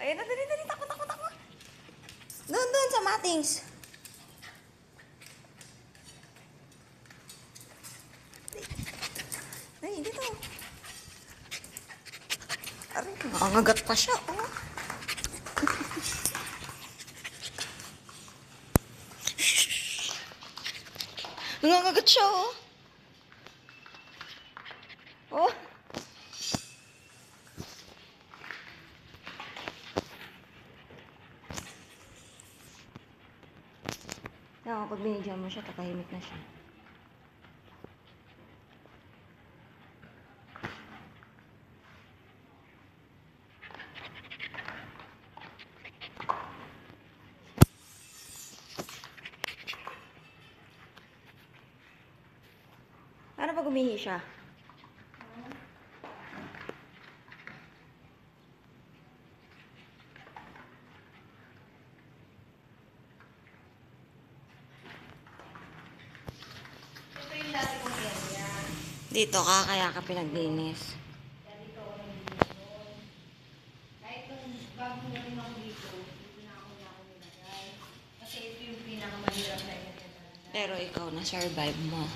Ayun na, dali, dali. Takbo, takbo, takbo. Doon, doon sa matings. Ay, dito. Aray, nangangagat pa siya. Oh. Nangangagat siya, oh. Oh. Yan, kapag binigyan mo siya, tatahimik na siya. Ano pag umihi siya? Ito yung dati kong area. Dito ka, kaya ka pinaglinis. Dito ako nilinis doon. Kahit nung bago na rin ako dito, dito na ako nilagay. Kasi ito yung pinakamahirap na area talaga. Pero ikaw na-survive mo.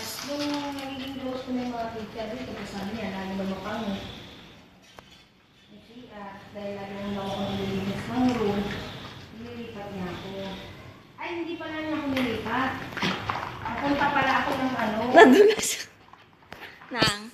Tapos nung nagiging close ko na yung mga teacher dito, kasi sabi niya, lalo ba makango? Kasi dahil lalo nang ako nililinis ng room, nililipat niya ako. Ay, hindi pala niya ako nilipat. Napunta pala ako ng ano. Nadulas. Nang?